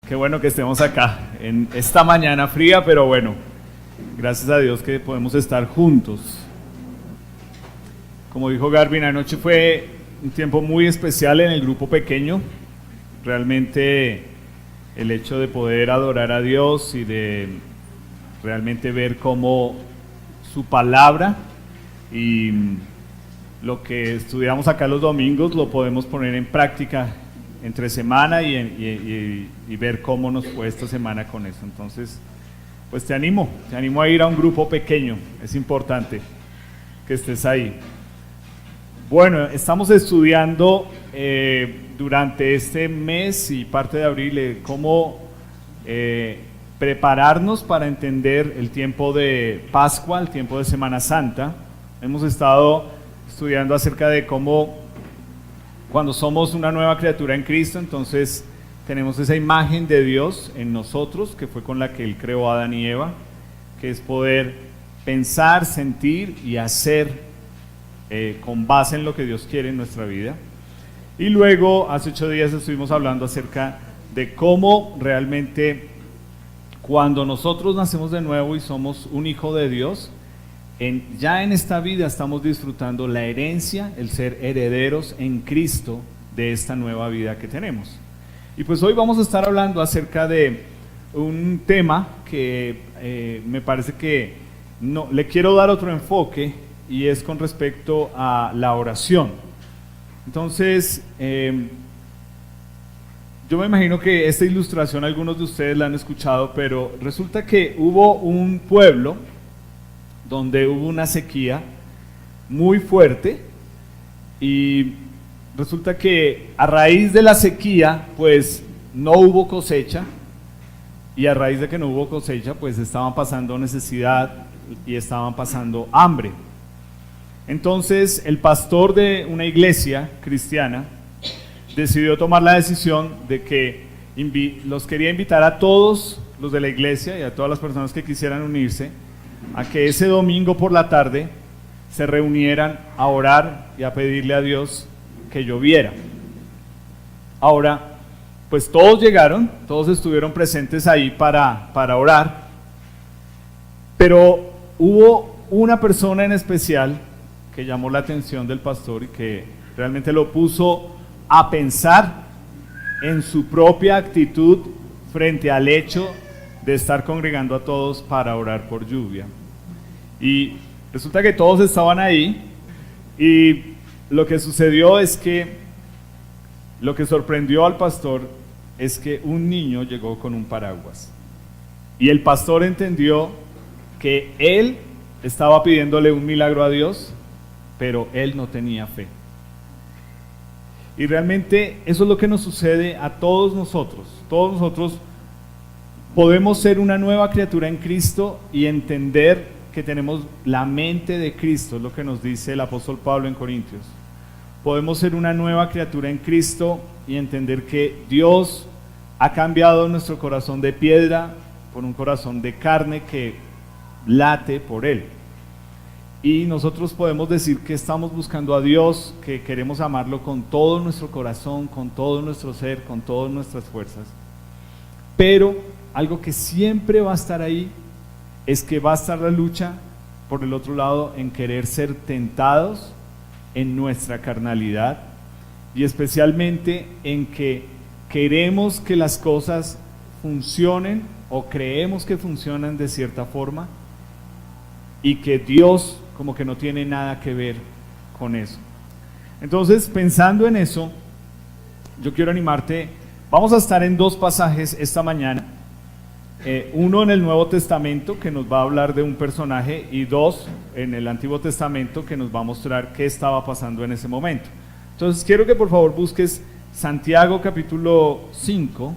Qué bueno que estemos acá en esta mañana fría, pero bueno, gracias a Dios que podemos estar juntos. Como dijo Garvin, anoche fue un tiempo muy especial en el grupo pequeño. Realmente el hecho de poder adorar a Dios y de realmente ver cómo su palabra y lo que estudiamos acá los domingos lo podemos poner en práctica entre semana y ver cómo nos fue esta semana con eso. Entonces, pues te animo a ir a un grupo pequeño, es importante que estés ahí. Bueno, estamos estudiando durante este mes y parte de abril cómo prepararnos para entender el tiempo de Pascua, el tiempo de Semana Santa. Hemos estado estudiando acerca de cómo cuando somos una nueva criatura en Cristo, entonces tenemos esa imagen de Dios en nosotros, que fue con la que Él creó a Adán y Eva, que es poder pensar, sentir y hacer con base en lo que Dios quiere en nuestra vida. Y luego, hace 8 días estuvimos hablando acerca de cómo realmente cuando nosotros nacemos de nuevo y somos un hijo de Dios, ya en esta vida estamos disfrutando la herencia, el ser herederos en Cristo de esta nueva vida que tenemos. Y pues hoy vamos a estar hablando acerca de un tema que me parece que no, le quiero dar otro enfoque, y es con respecto a la oración. Entonces, yo me imagino que esta ilustración algunos de ustedes la han escuchado, pero resulta que hubo un pueblo donde hubo una sequía muy fuerte y resulta que a raíz de la sequía pues no hubo cosecha, y a raíz de que no hubo cosecha pues estaban pasando necesidad y estaban pasando hambre. Entonces el pastor de una iglesia cristiana decidió tomar la decisión de que los quería invitar a todos los de la iglesia y a todas las personas que quisieran unirse a que ese domingo por la tarde se reunieran a orar y a pedirle a Dios que lloviera. Ahora, pues todos llegaron, todos estuvieron presentes ahí para orar, pero hubo una persona en especial que llamó la atención del pastor y que realmente lo puso a pensar en su propia actitud frente al hecho de estar congregando a todos para orar por lluvia. Y resulta que todos estaban ahí, y lo que sucedió es que lo que sorprendió al pastor es que un niño llegó con un paraguas, y el pastor entendió que él estaba pidiéndole un milagro a Dios, pero él no tenía fe. Y realmente eso es lo que nos sucede a todos nosotros. Todos nosotros podemos ser una nueva criatura en Cristo y entender que tenemos la mente de Cristo, es lo que nos dice el apóstol Pablo en Corintios. Podemos ser una nueva criatura en Cristo y entender que Dios ha cambiado nuestro corazón de piedra por un corazón de carne que late por Él. Y nosotros podemos decir que estamos buscando a Dios, que queremos amarlo con todo nuestro corazón, con todo nuestro ser, con todas nuestras fuerzas. Pero algo que siempre va a estar ahí es que va a estar la lucha por el otro lado en querer ser tentados en nuestra carnalidad, y especialmente en que queremos que las cosas funcionen o creemos que funcionan de cierta forma, y que Dios como que no tiene nada que ver con eso. Entonces, pensando en eso, yo quiero animarte. Vamos a estar en 2 pasajes esta mañana, uno en el Nuevo Testamento que nos va a hablar de un personaje, y 2 en el Antiguo Testamento que nos va a mostrar qué estaba pasando en ese momento. Entonces quiero que por favor busques Santiago capítulo 5.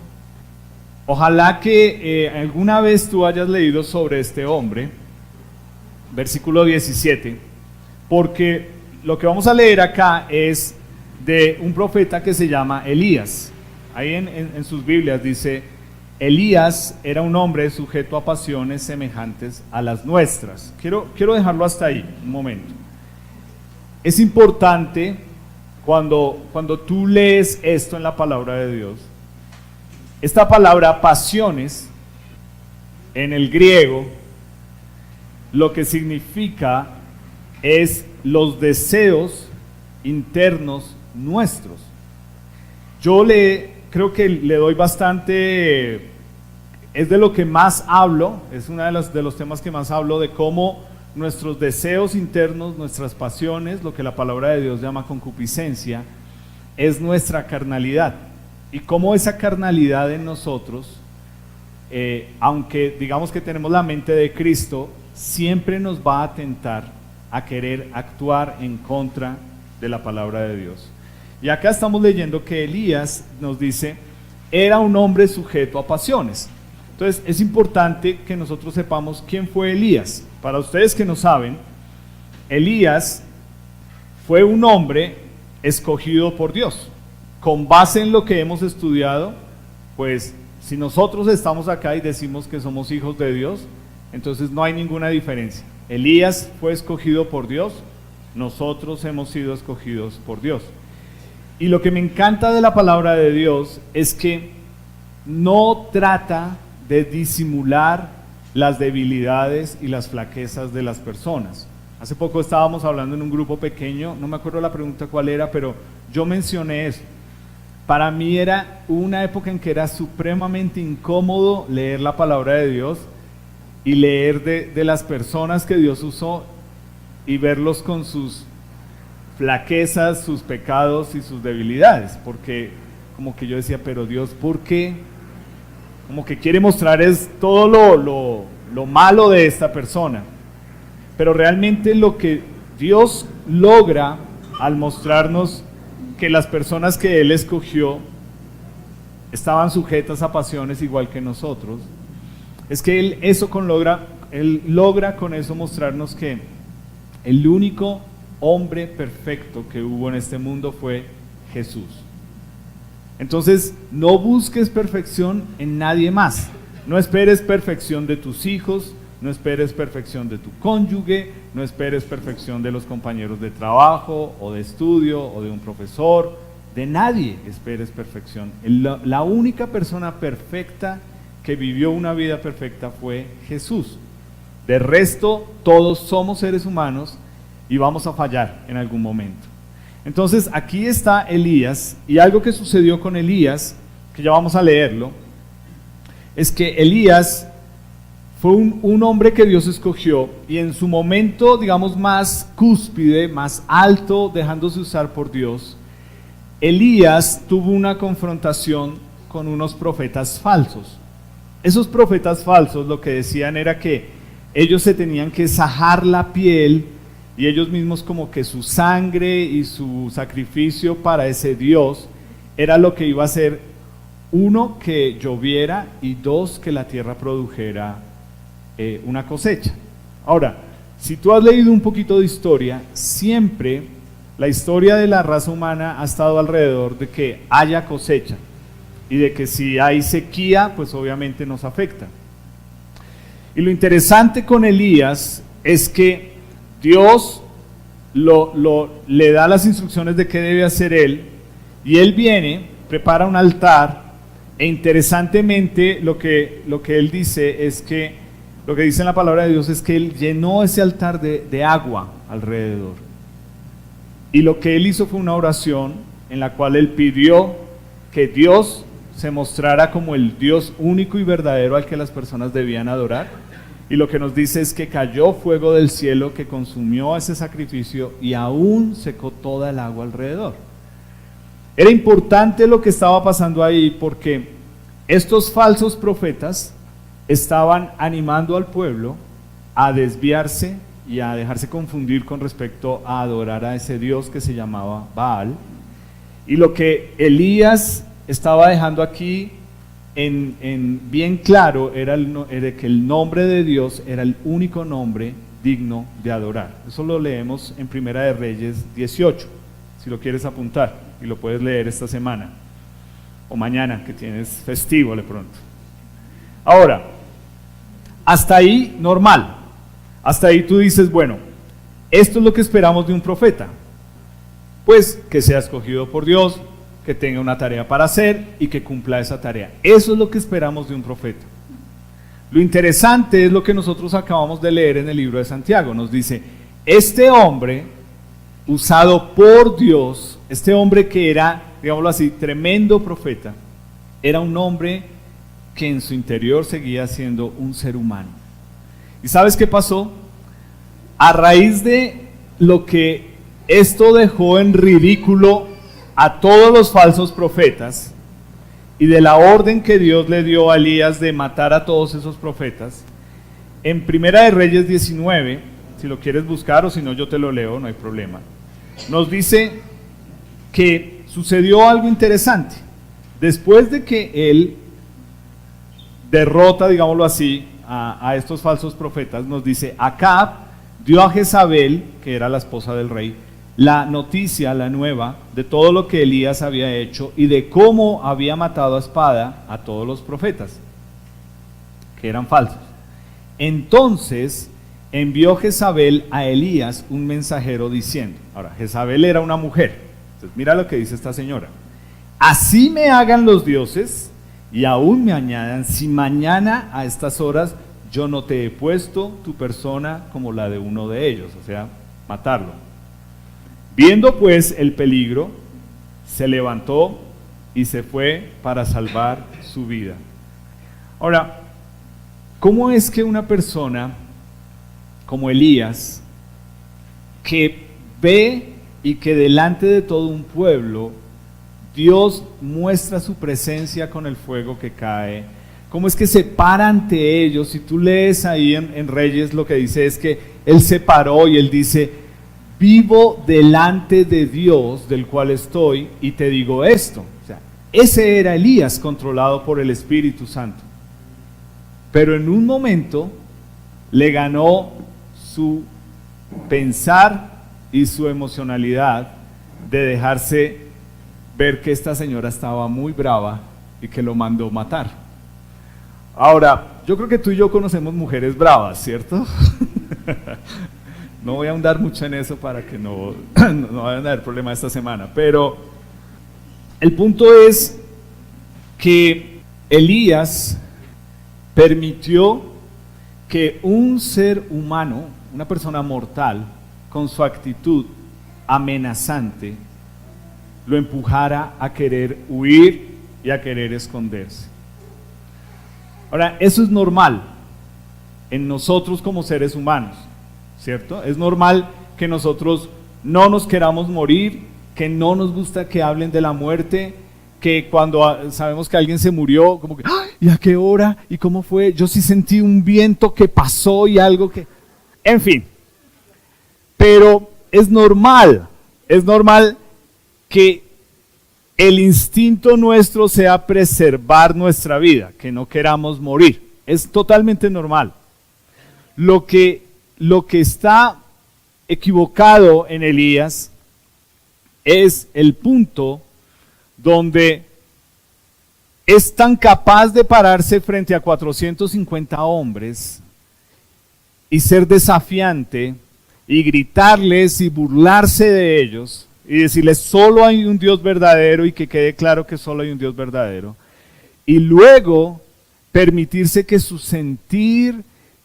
Ojalá que alguna vez tú hayas leído sobre este hombre. Versículo 17, porque lo que vamos a leer acá es de un profeta que se llama Elías. Ahí en sus Biblias dice: Elías era un hombre sujeto a pasiones semejantes a las nuestras. Quiero dejarlo hasta ahí un momento. Es importante cuando tú lees esto en la palabra de Dios, Esta palabra pasiones, en el griego, lo que significa es los deseos internos nuestros. Yo creo que le doy bastante, es de lo que más hablo, es uno de los temas que más hablo, de cómo nuestros deseos internos, nuestras pasiones, lo que la palabra de Dios llama concupiscencia, es nuestra carnalidad. Y cómo esa carnalidad en nosotros, aunque digamos que tenemos la mente de Cristo, siempre nos va a tentar a querer actuar en contra de la palabra de Dios. Y acá estamos leyendo que Elías nos dice, era un hombre sujeto a pasiones. Entonces es importante que nosotros sepamos quién fue Elías. Para ustedes que no saben, Elías fue un hombre escogido por Dios. Con base en lo que hemos estudiado, pues si nosotros estamos acá y decimos que somos hijos de Dios, entonces no hay ninguna diferencia. Elías fue escogido por Dios, nosotros hemos sido escogidos por Dios. Y lo que me encanta de la palabra de Dios es que no trata de disimular las debilidades y las flaquezas de las personas. Hace poco estábamos hablando en un grupo pequeño, no me acuerdo la pregunta cuál era, pero yo mencioné eso. Para mí era una época en que era supremamente incómodo leer la palabra de Dios y leer de las personas que Dios usó y verlos con sus flaquezas, sus pecados y sus debilidades, porque como que yo decía, pero Dios, ¿por qué? Como que quiere mostrar es todo lo malo de esta persona, pero realmente lo que Dios logra al mostrarnos que las personas que Él escogió estaban sujetas a pasiones igual que nosotros, es que Él logra con eso mostrarnos que el único hombre perfecto que hubo en este mundo fue Jesús. Entonces, no busques perfección en nadie más. No esperes perfección de tus hijos, no esperes perfección de tu cónyuge, no esperes perfección de los compañeros de trabajo o de estudio o de un profesor, de nadie esperes perfección. La única persona perfecta que vivió una vida perfecta fue Jesús. De resto, todos somos seres humanos y vamos a fallar en algún momento. Entonces, aquí está Elías, y algo que sucedió con Elías, que ya vamos a leerlo, es que Elías fue un hombre que Dios escogió, y en su momento, digamos, más cúspide, más alto, dejándose usar por Dios, Elías tuvo una confrontación con unos profetas falsos. Esos profetas falsos lo que decían era que ellos se tenían que sajar la piel, y ellos mismos como que su sangre y su sacrificio para ese Dios era lo que iba a hacer, uno, que lloviera, y dos, que la tierra produjera una cosecha. Ahora, si tú has leído un poquito de historia, siempre la historia de la raza humana ha estado alrededor de que haya cosecha, y de que si hay sequía, pues obviamente nos afecta. Y lo interesante con Elías es que Dios le da las instrucciones de qué debe hacer él, y él viene, prepara un altar, e interesantemente lo que él dice es que, lo que dice en la palabra de Dios es que él llenó ese altar de agua alrededor, y lo que él hizo fue una oración en la cual él pidió que Dios se mostrara como el Dios único y verdadero al que las personas debían adorar. Y lo que nos dice es que cayó fuego del cielo que consumió ese sacrificio y aún secó toda el agua alrededor. Era importante lo que estaba pasando ahí, porque estos falsos profetas estaban animando al pueblo a desviarse y a dejarse confundir con respecto a adorar a ese Dios que se llamaba Baal. Y lo que Elías estaba dejando aquí en bien claro era que el nombre de Dios era el único nombre digno de adorar. Eso lo leemos en Primera de Reyes 18, si lo quieres apuntar, y lo puedes leer esta semana o mañana que tienes festivo de pronto. Ahora, hasta ahí normal, hasta ahí tú dices, bueno, esto es lo que esperamos de un profeta, pues que sea escogido por Dios, que tenga una tarea para hacer y que cumpla esa tarea. Eso es lo que esperamos de un profeta. Lo interesante es lo que nosotros acabamos de leer en el libro de Santiago. Nos dice, este hombre usado por Dios, este hombre que era, digámoslo así, tremendo profeta, era un hombre que en su interior seguía siendo un ser humano. ¿Y sabes qué pasó? A raíz de lo que esto dejó en ridículo a todos los falsos profetas y de la orden que Dios le dio a Elías de matar a todos esos profetas, en Primera de Reyes 19, si lo quieres buscar o si no yo te lo leo, no hay problema, nos dice que sucedió algo interesante. Después de que él derrota, digámoslo así, a estos falsos profetas, nos dice, Acab dio a Jezabel, que era la esposa del rey, la noticia, la nueva, de todo lo que Elías había hecho y de cómo había matado a espada a todos los profetas, que eran falsos. Entonces envió Jezabel a Elías un mensajero diciendo, ahora, Jezabel era una mujer, entonces mira lo que dice esta señora, así me hagan los dioses y aún me añadan, si mañana a estas horas yo no te he puesto tu persona como la de uno de ellos, o sea, matarlo. Viendo pues el peligro, se levantó y se fue para salvar su vida. Ahora, ¿cómo es que una persona como Elías, que ve y que delante de todo un pueblo, Dios muestra su presencia con el fuego que cae, cómo es que se para ante ellos? Si tú lees ahí en Reyes, lo que dice es que él se paró y él dice, vivo delante de Dios del cual estoy y te digo esto. O sea, ese era Elías controlado por el Espíritu Santo. Pero en un momento le ganó su pensar y su emocionalidad de dejarse ver que esta señora estaba muy brava y que lo mandó matar. Ahora, yo creo que tú y yo conocemos mujeres bravas, ¿cierto? No voy a ahondar mucho en eso para que no vayan a haber problema esta semana, pero el punto es que Elías permitió que un ser humano, una persona mortal, con su actitud amenazante, lo empujara a querer huir y a querer esconderse. Ahora, eso es normal en nosotros como seres humanos, ¿cierto? Es normal que nosotros no nos queramos morir, que no nos gusta que hablen de la muerte, que cuando sabemos que alguien se murió, como que, ¡ay! ¿Y a qué hora? ¿Y cómo fue? Yo sí sentí un viento que pasó y algo que... En fin, pero es normal que el instinto nuestro sea preservar nuestra vida, que no queramos morir. Es totalmente normal. Lo que está equivocado en Elías es el punto donde es tan capaz de pararse frente a 450 hombres y ser desafiante y gritarles y burlarse de ellos y decirles solo hay un Dios verdadero y que quede claro que solo hay un Dios verdadero, y luego permitirse que su sentir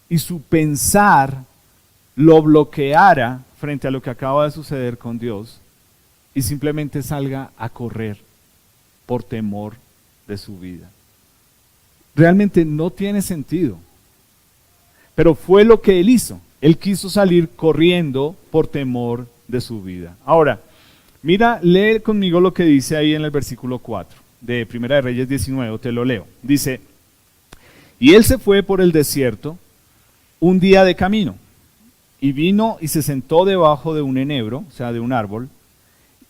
y su pensar lo bloqueara frente a lo que acaba de suceder con Dios y simplemente salga a correr por temor de su vida. Realmente no tiene sentido, pero fue lo que él hizo. Él quiso salir corriendo por temor de su vida. Ahora, mira, lee conmigo lo que dice ahí en el versículo 4 de Primera de Reyes 19, te lo leo. Dice, y él se fue por el desierto un día de camino, y vino y se sentó debajo de un enebro, o sea, de un árbol.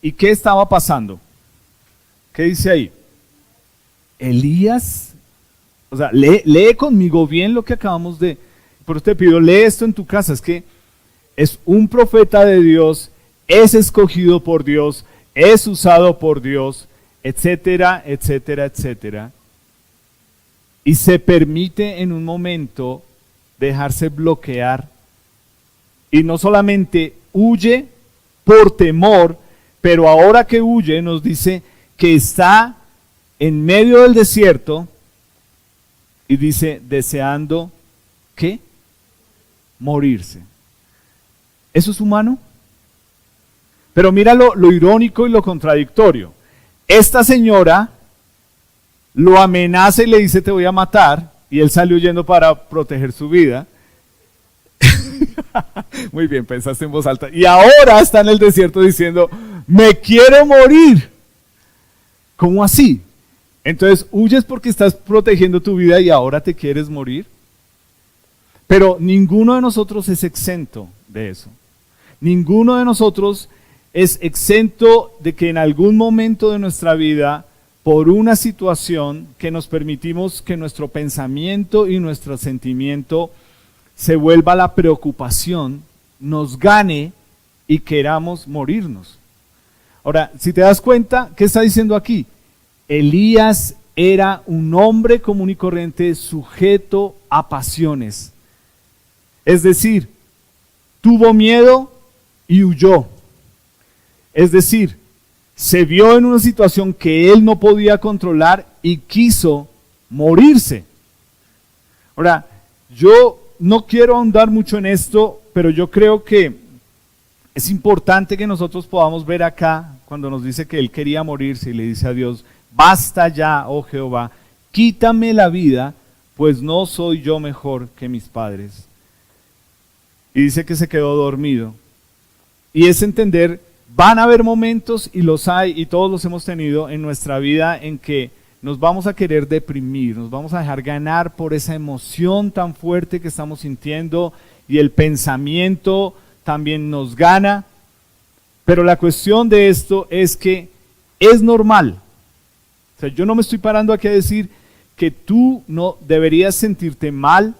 ¿Y qué estaba pasando? ¿Qué dice ahí? Elías, o sea, lee conmigo bien lo que acabamos de... Por eso te pido, lee esto en tu casa, es que es un profeta de Dios, es escogido por Dios, es usado por Dios, etcétera, etcétera, etcétera. Y se permite en un momento dejarse bloquear. Y no solamente huye por temor, pero ahora que huye nos dice que está en medio del desierto y dice, deseando, ¿qué? Morirse. ¿Eso es humano? Pero mira lo irónico y lo contradictorio. Esta señora lo amenaza y le dice, te voy a matar, y él sale huyendo para proteger su vida. Muy bien, pensaste en voz alta. Y ahora está en el desierto diciendo, me quiero morir. ¿Cómo así? Entonces, huyes porque estás protegiendo tu vida y ahora te quieres morir. Pero ninguno de nosotros es exento de eso. Ninguno de nosotros es exento de que en algún momento de nuestra vida, por una situación que nos permitimos que nuestro pensamiento y nuestro sentimiento se vuelva la preocupación, nos gane y queramos morirnos. Ahora, si te das cuenta, ¿qué está diciendo aquí? Elías era un hombre común y corriente sujeto a pasiones. Es decir, tuvo miedo y huyó. Es decir, se vio en una situación que él no podía controlar y quiso morirse. Ahora, yo no quiero ahondar mucho en esto, pero yo creo que es importante que nosotros podamos ver acá, cuando nos dice que él quería morirse y le dice a Dios, basta ya, oh Jehová, quítame la vida, pues no soy yo mejor que mis padres. Y dice que se quedó dormido. Y es entender, van a haber momentos, y los hay, y todos los hemos tenido en nuestra vida, en que nos vamos a querer deprimir, nos vamos a dejar ganar por esa emoción tan fuerte que estamos sintiendo, y el pensamiento también nos gana. Pero la cuestión de esto es que es normal. O sea, yo no me estoy parando aquí a decir que tú no deberías sentirte mal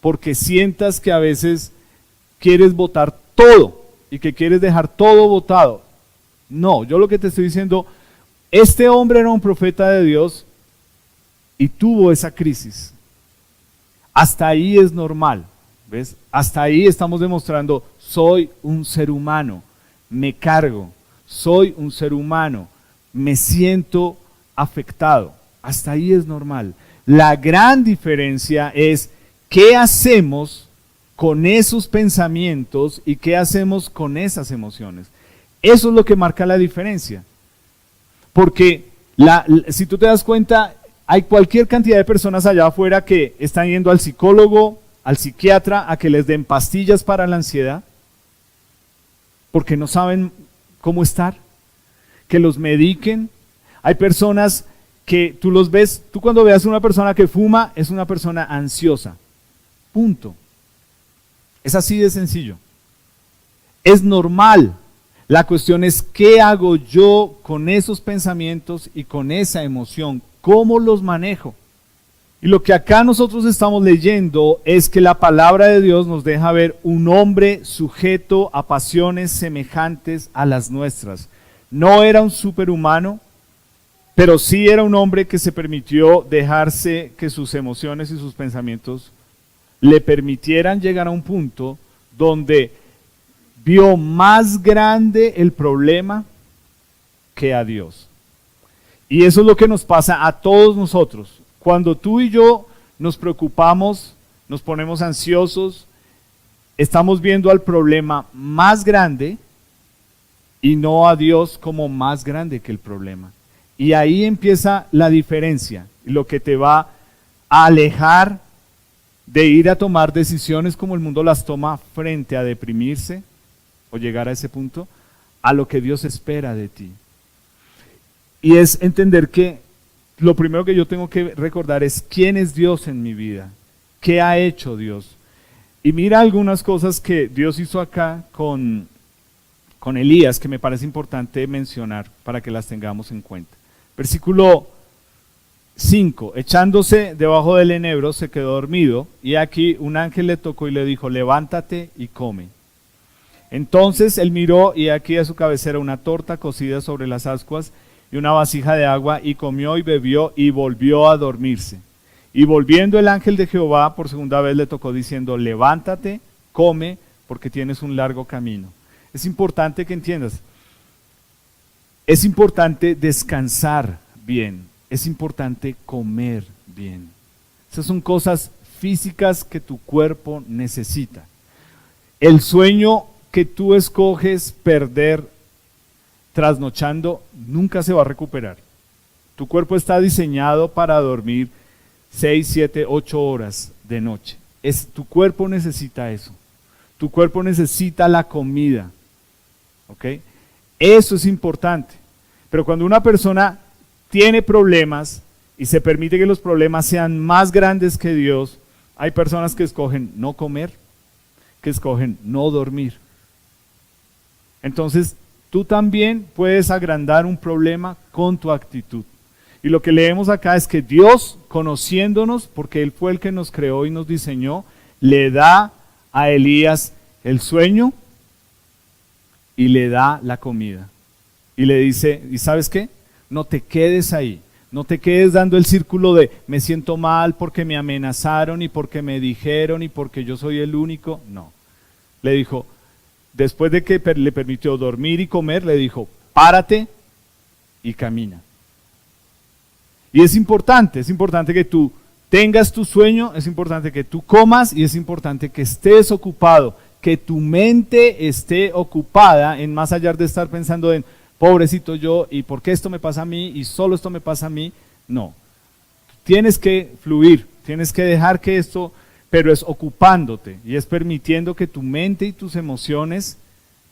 porque sientas que a veces quieres botar todo y que quieres dejar todo botado. No, yo lo que te estoy diciendo, este hombre era un profeta de Dios y tuvo esa crisis. Hasta ahí es normal, ¿ves? Hasta ahí estamos demostrando, soy un ser humano, me cargo, soy un ser humano, me siento afectado. Hasta ahí es normal. La gran diferencia es qué hacemos con esos pensamientos y qué hacemos con esas emociones. Eso es lo que marca la diferencia. Porque si tú te das cuenta, hay cualquier cantidad de personas allá afuera que están yendo al psicólogo, al psiquiatra, a que les den pastillas para la ansiedad, porque no saben cómo estar, que los mediquen. Hay personas que tú los ves, tú cuando veas a una persona que fuma, es una persona ansiosa. Punto. Es así de sencillo. Es normal. La cuestión es qué hago yo con esos pensamientos y con esa emoción, cómo los manejo. Y lo que acá nosotros estamos leyendo es que la palabra de Dios nos deja ver un hombre sujeto a pasiones semejantes a las nuestras. No era un superhumano, pero sí era un hombre que se permitió dejarse que sus emociones y sus pensamientos le permitieran llegar a un punto donde vio más grande el problema que a Dios. Y eso es lo que nos pasa a todos nosotros. Cuando tú y yo nos preocupamos, nos ponemos ansiosos, estamos viendo al problema más grande y no a Dios como más grande que el problema. Y ahí empieza la diferencia, lo que te va a alejar de ir a tomar decisiones como el mundo las toma frente a deprimirse o llegar a ese punto, a lo que Dios espera de ti. Y es entender que lo primero que yo tengo que recordar es quién es Dios en mi vida, qué ha hecho Dios. Y mira algunas cosas que Dios hizo acá con Elías, que me parece importante mencionar para que las tengamos en cuenta. Versículo 5, echándose debajo del enebro se quedó dormido, y aquí un ángel le tocó y le dijo, levántate y come. Entonces él miró, y aquí a su cabecera una torta cocida sobre las ascuas y una vasija de agua, y comió y bebió y volvió a dormirse. Y volviendo el ángel de Jehová por segunda vez le tocó diciendo, levántate, come, porque tienes un largo camino. Es importante que entiendas, Es importante descansar bien, es importante comer bien. Esas son cosas físicas que tu cuerpo necesita. El sueño que tú escoges perder trasnochando nunca se va a recuperar. Tu cuerpo está diseñado para dormir 6, 7, 8 horas de noche. Tu cuerpo necesita eso. Tu cuerpo necesita la comida. ¿Ok? Eso es importante. Pero cuando una persona tiene problemas y se permite que los problemas sean más grandes que Dios, hay personas que escogen no comer, que escogen no dormir. Entonces, tú también puedes agrandar un problema con tu actitud. Y lo que leemos acá es que Dios, conociéndonos, porque Él fue el que nos creó y nos diseñó, le da a Elías el sueño y le da la comida. Y le dice, ¿y sabes qué? No te quedes ahí. No te quedes dando el círculo de me siento mal porque me amenazaron y porque me dijeron y porque yo soy el único. No. Le dijo, después de que le permitió dormir y comer, le dijo, párate y camina. Y es importante que tú tengas tu sueño, es importante que tú comas y es importante que estés ocupado, que tu mente esté ocupada en más allá de estar pensando en pobrecito yo y por qué esto me pasa a mí y solo esto me pasa a mí. No, tienes que fluir, tienes que dejar que esto, pero es ocupándote y es permitiendo que tu mente y tus emociones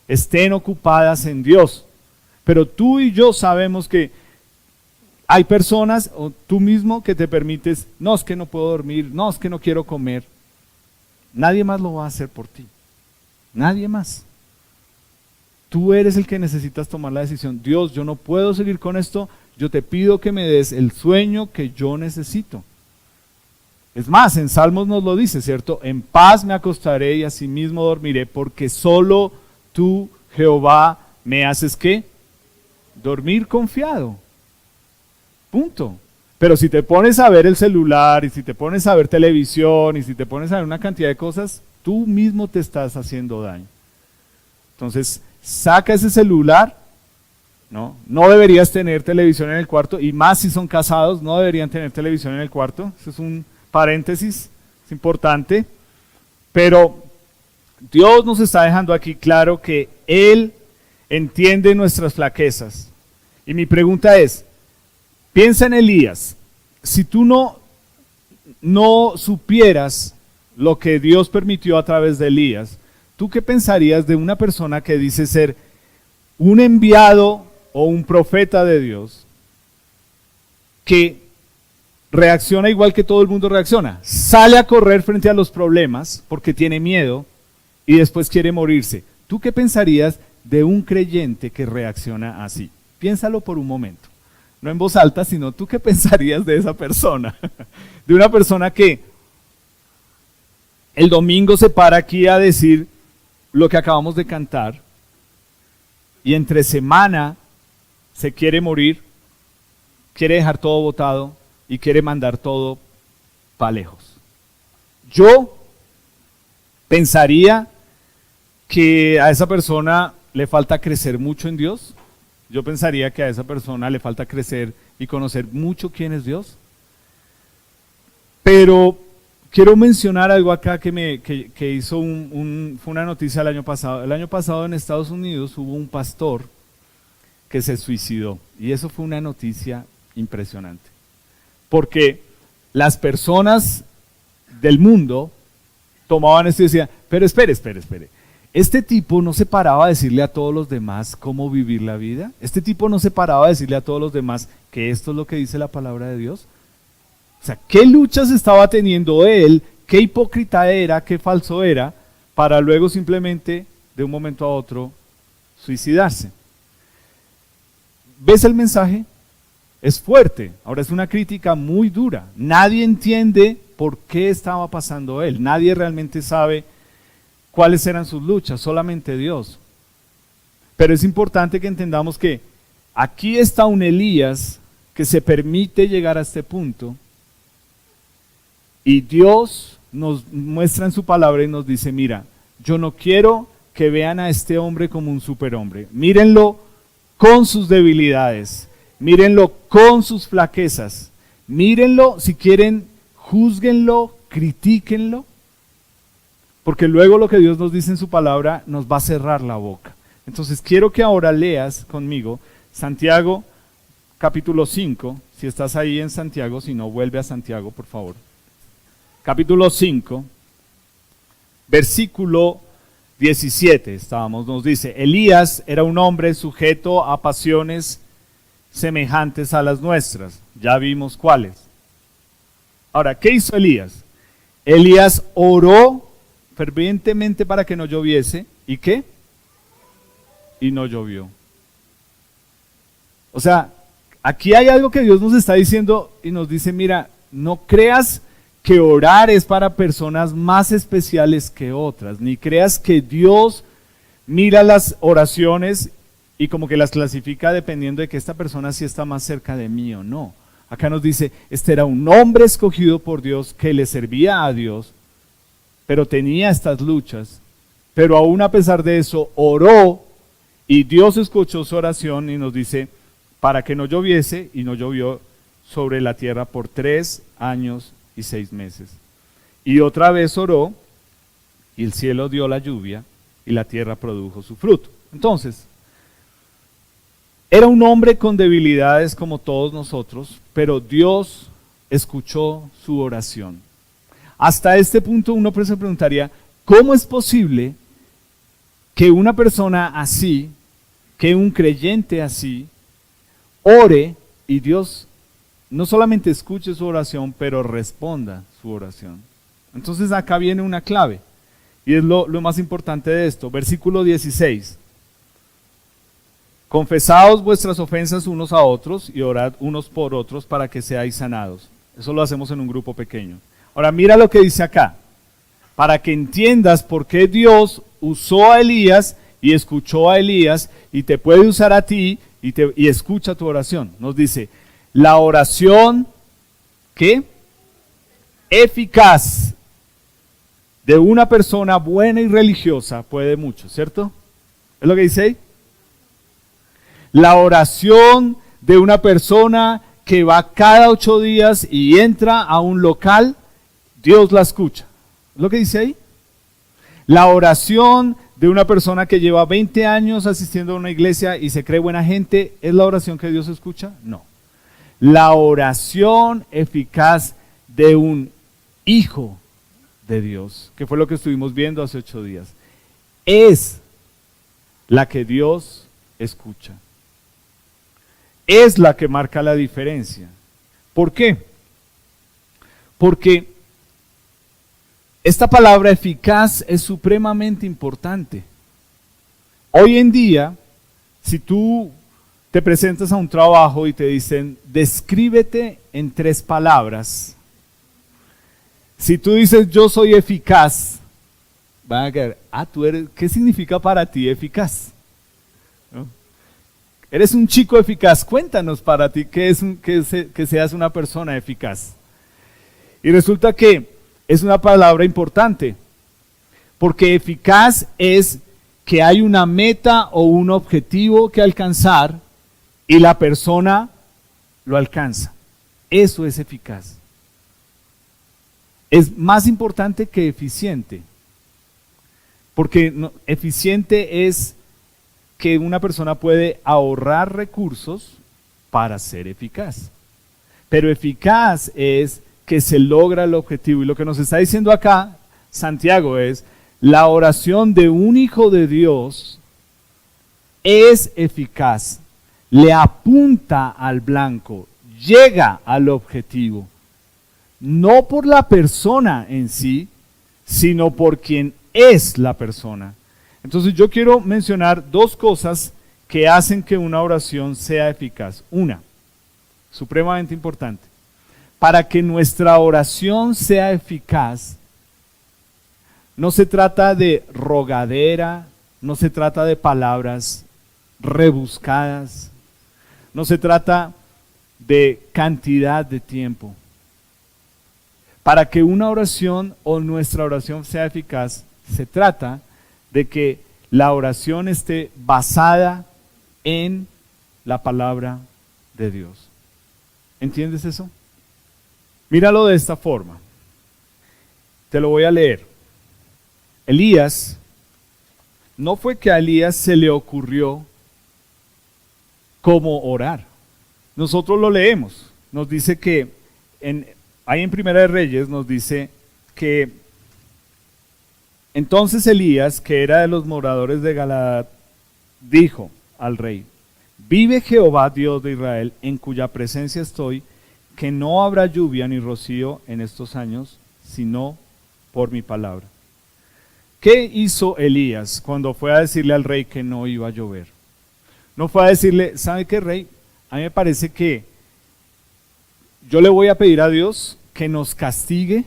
estén ocupadas en Dios. Pero tú y yo sabemos que hay personas, o tú mismo, que te permites, no, es que no puedo dormir, no, es que no quiero comer. Nadie más lo va a hacer por ti. Nadie más. Tú eres el que necesitas tomar la decisión. Dios, yo no puedo seguir con esto, yo te pido que me des el sueño que yo necesito. Es más, en Salmos nos lo dice, ¿cierto? En paz me acostaré y asimismo dormiré, porque solo tú, Jehová, me haces ¿qué? Dormir confiado. Punto. Pero si te pones a ver el celular y si te pones a ver televisión y si te pones a ver una cantidad de cosas, tú mismo te estás haciendo daño. Entonces, saca ese celular, ¿no? No deberías tener televisión en el cuarto, y más si son casados, no deberían tener televisión en el cuarto. Eso es un paréntesis, es importante. Pero Dios nos está dejando aquí claro que Él entiende nuestras flaquezas. Y mi pregunta es, piensa en Elías. Si tú no supieras lo que Dios permitió a través de Elías, ¿tú qué pensarías de una persona que dice ser un enviado o un profeta de Dios que reacciona igual que todo el mundo reacciona? Sale a correr frente a los problemas porque tiene miedo y después quiere morirse. ¿Tú qué pensarías de un creyente que reacciona así? Piénsalo por un momento. No en voz alta, sino tú qué pensarías de esa persona. De una persona que el domingo se para aquí a decir lo que acabamos de cantar y entre semana se quiere morir, quiere dejar todo botado y quiere mandar todo para lejos. Yo pensaría que a esa persona le falta crecer mucho en Dios. Yo pensaría que a esa persona le falta crecer y conocer mucho quién es Dios. Pero quiero mencionar algo acá que hizo fue una noticia el año pasado. El año pasado en Estados Unidos hubo un pastor que se suicidó. Y eso fue una noticia impresionante. Porque las personas del mundo tomaban esto y decían, pero espere. Este tipo no se paraba a decirle a todos los demás cómo vivir la vida. Este tipo no se paraba a decirle a todos los demás que esto es lo que dice la palabra de Dios. O sea, ¿qué luchas estaba teniendo él? ¿Qué hipócrita era? ¿Qué falso era? Para luego simplemente, de un momento a otro, suicidarse. ¿Ves el mensaje? Es fuerte. Ahora es una crítica muy dura. Nadie entiende por qué estaba pasando él. Nadie realmente sabe cuáles eran sus luchas, solamente Dios. Pero es importante que entendamos que aquí está un Elías que se permite llegar a este punto y Dios nos muestra en su palabra y nos dice, mira, yo no quiero que vean a este hombre como un superhombre. Mírenlo con sus debilidades, mírenlo con sus flaquezas, mírenlo, si quieren, júzguenlo, critíquenlo, porque luego lo que Dios nos dice en su palabra nos va a cerrar la boca. Entonces quiero que ahora leas conmigo Santiago capítulo 5, si estás ahí en Santiago, si no, vuelve a Santiago, por favor. Capítulo 5, versículo 17, nos dice, Elías era un hombre sujeto a pasiones semejantes a las nuestras. Ya vimos cuáles. Ahora, ¿qué hizo Elías? Elías oró fervientemente para que no lloviese. ¿Y qué? Y no llovió. O sea, aquí hay algo que Dios nos está diciendo y nos dice, mira, no creas que orar es para personas más especiales que otras, ni creas que Dios mira las oraciones y como que las clasifica dependiendo de que esta persona sí está más cerca de mí o no. Acá nos dice, este era un hombre escogido por Dios que le servía a Dios, pero tenía estas luchas, pero aún a pesar de eso oró y Dios escuchó su oración y nos dice, para que no lloviese, y no llovió sobre la tierra por 3 años y 6 meses. Y otra vez oró, y el cielo dio la lluvia, y la tierra produjo su fruto. Entonces, era un hombre con debilidades como todos nosotros, pero Dios escuchó su oración. Hasta este punto uno se preguntaría, ¿cómo es posible que una persona así, que un creyente así, ore y Dios no solamente escuche su oración, pero responda su oración? Entonces acá viene una clave, y es lo más importante de esto. Versículo 16. Confesaos vuestras ofensas unos a otros y orad unos por otros para que seáis sanados. Eso lo hacemos en un grupo pequeño. Ahora mira lo que dice acá, para que entiendas por qué Dios usó a Elías y escuchó a Elías y te puede usar a ti y escucha tu oración. Nos dice, la oración, ¿qué? Eficaz de una persona buena y religiosa puede mucho, ¿cierto? ¿Es lo que dice ahí? La oración de una persona que va cada 8 días y entra a un local, Dios la escucha. ¿Es lo que dice ahí? La oración de una persona que lleva 20 años asistiendo a una iglesia y se cree buena gente, ¿es la oración que Dios escucha? No. La oración eficaz de un hijo de Dios, que fue lo que estuvimos viendo hace 8 días, es la que Dios escucha. Es la que marca la diferencia. ¿Por qué? Porque esta palabra eficaz es supremamente importante. Hoy en día, si tú te presentas a un trabajo y te dicen, descríbete en 3 palabras. Si tú dices, yo soy eficaz, van a quedar, ¿qué significa para ti eficaz? ¿No? Eres un chico eficaz, cuéntanos para ti que seas una persona eficaz. Y resulta que es una palabra importante, porque eficaz es que hay una meta o un objetivo que alcanzar y la persona lo alcanza. Eso es eficaz. Es más importante que eficiente, porque eficiente es que una persona puede ahorrar recursos para ser eficaz. Pero eficaz es que se logra el objetivo. Y lo que nos está diciendo acá Santiago es, la oración de un hijo de Dios es eficaz, le apunta al blanco, llega al objetivo. No por la persona en sí, sino por quien es la persona. Entonces yo quiero mencionar 2 cosas que hacen que una oración sea eficaz. Una, supremamente importante. Para que nuestra oración sea eficaz, no se trata de rogadera, no se trata de palabras rebuscadas, no se trata de cantidad de tiempo. Para que una oración o nuestra oración sea eficaz, se trata de que la oración esté basada en la palabra de Dios. ¿Entiendes eso? Míralo de esta forma. Te lo voy a leer. Elías, no fue que a Elías se le ocurrió cómo orar. Nosotros lo leemos. Nos dice que, ahí en Primera de Reyes, nos dice que entonces Elías, que era de los moradores de Galaad, dijo al rey: vive Jehová, Dios de Israel, en cuya presencia estoy, que no habrá lluvia ni rocío en estos años, sino por mi palabra. ¿Qué hizo Elías cuando fue a decirle al rey que no iba a llover? No fue a decirle: ¿sabe qué, rey? A mí me parece que yo le voy a pedir a Dios que nos castigue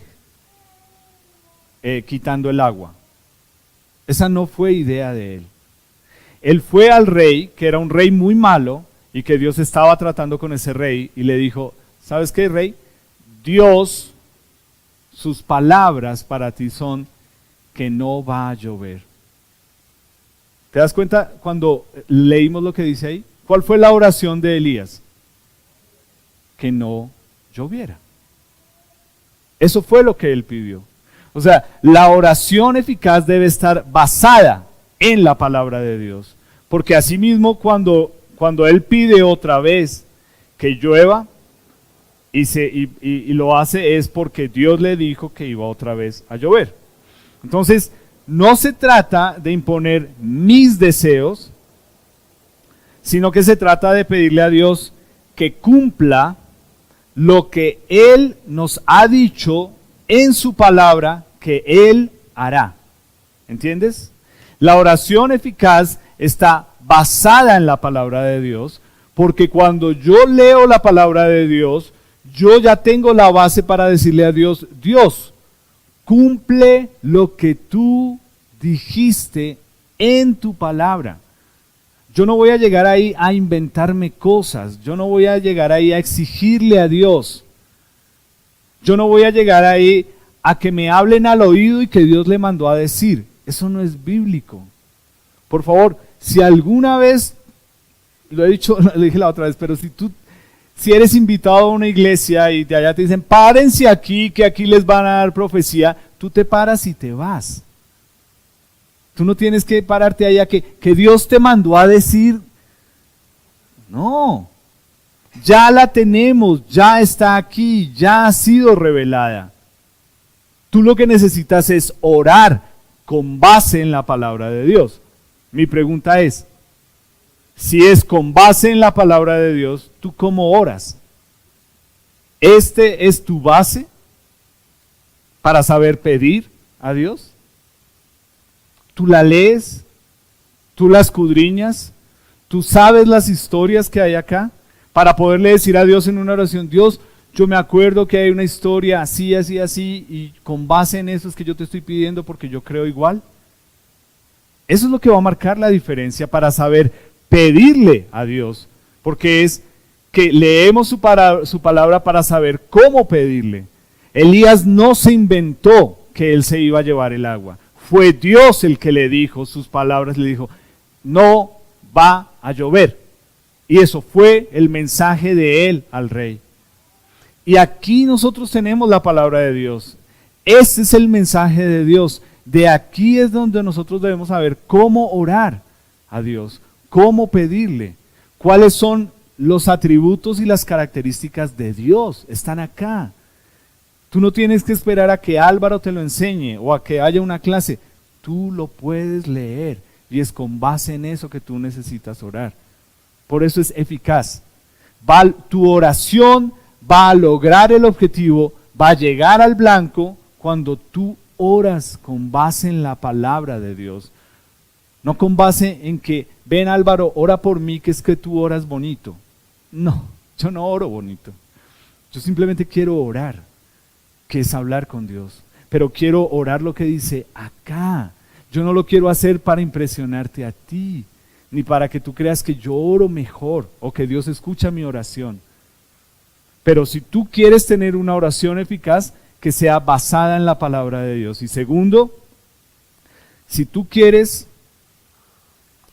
quitando el agua. Esa no fue idea de él. Él fue al rey, que era un rey muy malo, y que Dios estaba tratando con ese rey, y le dijo: ¿sabes qué, rey? Dios, sus palabras para ti son que no va a llover. ¿Te das cuenta cuando leímos lo que dice ahí? ¿Cuál fue la oración de Elías? Que no lloviera. Eso fue lo que él pidió. O sea, la oración eficaz debe estar basada en la palabra de Dios. Porque asimismo cuando él pide otra vez que llueva y lo hace, es porque Dios le dijo que iba otra vez a llover. Entonces, no se trata de imponer mis deseos, sino que se trata de pedirle a Dios que cumpla lo que Él nos ha dicho en su palabra que Él hará. ¿Entiendes? La oración eficaz está basada en la palabra de Dios, porque cuando yo leo la palabra de Dios, yo ya tengo la base para decirle a Dios: Dios, cumple lo que tú dijiste en tu palabra. Yo no voy a llegar ahí a inventarme cosas. Yo no voy a llegar ahí a exigirle a Dios. Yo no voy a llegar ahí a que me hablen al oído y que Dios le mandó a decir. Eso no es bíblico. Por favor, si alguna vez, lo he dicho, lo dije la otra vez, pero si eres invitado a una iglesia y de allá te dicen: párense aquí, que aquí les van a dar profecía, tú te paras y te vas. Tú no tienes que pararte allá que Dios te mandó a decir. No, ya la tenemos, ya está aquí, ya ha sido revelada. Tú lo que necesitas es orar con base en la palabra de Dios. Mi pregunta es: si es con base en la palabra de Dios, ¿tú cómo oras? ¿Este es tu base para saber pedir a Dios? ¿Tú la lees? ¿Tú la escudriñas? ¿Tú sabes las historias que hay acá? Para poderle decir a Dios en una oración: Dios, yo me acuerdo que hay una historia así, así, así, y con base en eso es que yo te estoy pidiendo porque yo creo igual. Eso es lo que va a marcar la diferencia para saber pedirle a Dios, porque es que leemos su palabra para saber cómo pedirle. Elías no se inventó que él se iba a llevar el agua. Fue Dios el que le dijo, sus palabras le dijo: no va a llover. Y eso fue el mensaje de él al rey. Y aquí nosotros tenemos la palabra de Dios. Este es el mensaje de Dios. De aquí es donde nosotros debemos saber cómo orar a Dios, cómo pedirle, cuáles son los atributos y las características de Dios. Están acá. Tú no tienes que esperar a que Álvaro te lo enseñe o a que haya una clase. Tú lo puedes leer y es con base en eso que tú necesitas orar. Por eso es eficaz. Tu oración va a lograr el objetivo, va a llegar al blanco cuando tú oras con base en la palabra de Dios. No con base en que: ven, Álvaro, ora por mí, que es que tú oras bonito. No, yo no oro bonito. Yo simplemente quiero orar, que es hablar con Dios. Pero quiero orar lo que dice acá. Yo no lo quiero hacer para impresionarte a ti, ni para que tú creas que yo oro mejor o que Dios escucha mi oración. Pero si tú quieres tener una oración eficaz, que sea basada en la palabra de Dios. Y segundo, si tú quieres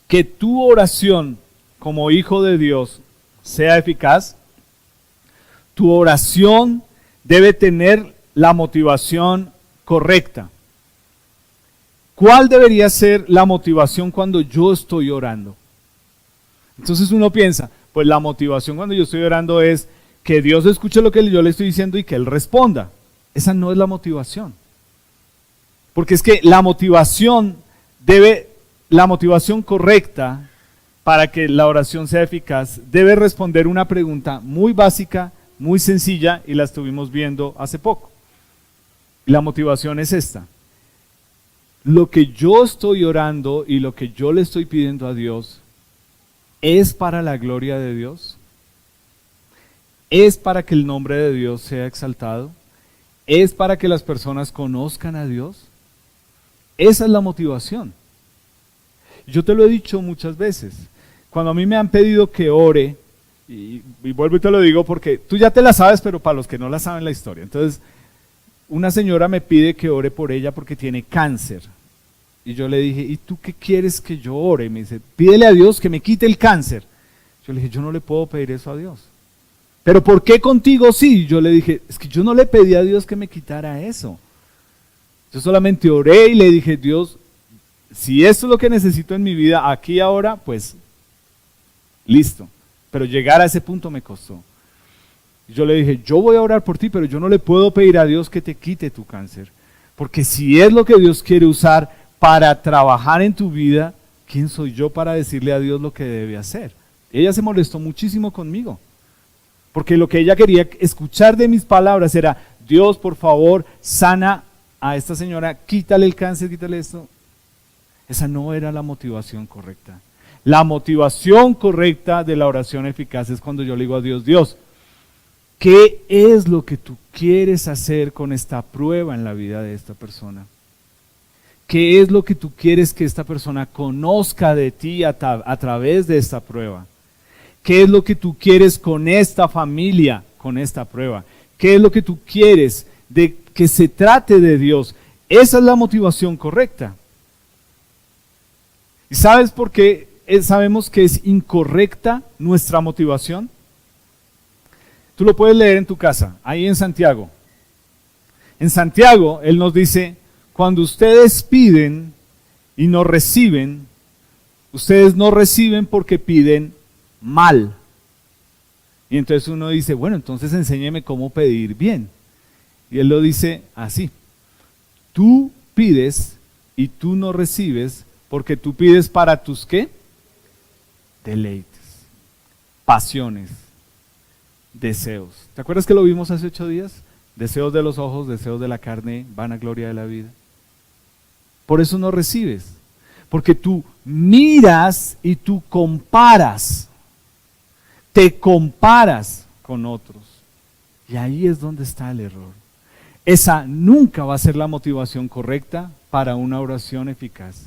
que tu oración como hijo de Dios sea eficaz, tu oración debe tener la motivación correcta. ¿Cuál debería ser la motivación cuando yo estoy orando? Entonces uno piensa, pues la motivación cuando yo estoy orando es que Dios escuche lo que yo le estoy diciendo y que Él responda. Esa no es la motivación. Porque es que la motivación correcta para que la oración sea eficaz debe responder una pregunta muy básica, muy sencilla, y la estuvimos viendo hace poco. Y la motivación es esta. Lo que yo estoy orando y lo que yo le estoy pidiendo a Dios, ¿es para la gloria de Dios? ¿Es para que el nombre de Dios sea exaltado? ¿Es para que las personas conozcan a Dios? Esa es la motivación. Yo te lo he dicho muchas veces. Cuando a mí me han pedido que ore, y vuelvo y te lo digo porque tú ya te la sabes, pero para los que no la saben la historia. Entonces, una señora me pide que ore por ella porque tiene cáncer. Y yo le dije, ¿y tú qué quieres que yo ore? Me dice, pídele a Dios que me quite el cáncer. Yo le dije, yo no le puedo pedir eso a Dios. ¿Pero por qué contigo sí? Yo le dije, es que yo no le pedí a Dios que me quitara eso. Yo solamente oré y le dije, Dios, si esto es lo que necesito en mi vida, aquí y ahora, pues, listo. Pero llegar a ese punto me costó. Yo le dije, yo voy a orar por ti, pero yo no le puedo pedir a Dios que te quite tu cáncer. Porque si es lo que Dios quiere usar para trabajar en tu vida, ¿quién soy yo para decirle a Dios lo que debe hacer? Ella se molestó muchísimo conmigo. Porque lo que ella quería escuchar de mis palabras era, Dios, por favor, sana a esta señora, quítale el cáncer, quítale esto. Esa no era la motivación correcta. La motivación correcta de la oración eficaz es cuando yo le digo a Dios, Dios, ¿qué es lo que tú quieres hacer con esta prueba en la vida de esta persona? ¿Qué es lo que tú quieres que esta persona conozca de ti a través de esta prueba? ¿Qué es lo que tú quieres con esta familia, con esta prueba? ¿Qué es lo que tú quieres de que se trate de Dios? Esa es la motivación correcta. ¿Y sabes por qué sabemos que es incorrecta nuestra motivación? Tú lo puedes leer en tu casa, ahí en Santiago. En Santiago, Él nos dice, cuando ustedes piden y no reciben, ustedes no reciben porque piden mal. Y entonces uno dice, bueno, entonces enséñeme cómo pedir bien. Y Él lo dice así, tú pides y tú no recibes porque tú pides para tus ¿qué? Deleites, pasiones, deseos. ¿Te acuerdas que lo vimos hace 8 días? Deseos de los ojos, deseos de la carne, vanagloria de la vida. Por eso no recibes, porque tú miras y tú comparas, te comparas con otros. Y ahí es donde está el error. Esa nunca va a ser la motivación correcta para una oración eficaz.